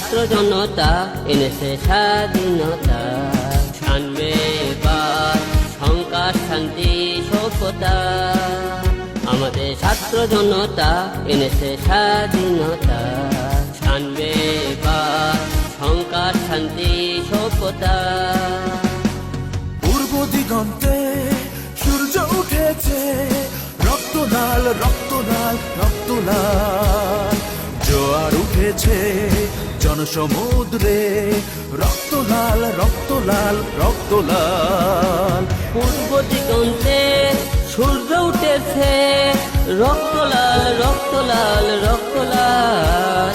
ছাত্র জনতা এনেছে স্বাধীনতা, আনবে এবার সংকাশ শান্তি সভ্যতা। আমাদের ছাত্র জনতা এনেছে স্বাধীনতা, আনবে এবার সংকাশ শান্তি সভ্যতা। পূর্ব দিগন্তে সূর্য উঠেছে, রক্ত লাল রক্ত লাল রক্ত লাল। জোয়ার উঠেছে জনসমুদ্রে, রক্ত লাল রক্ত লাল রক্ত লাল। পূর্ব দিগন্তে সূর্য উঠেছে, রক্ত লাল রক্ত লাল রক্ত লাল।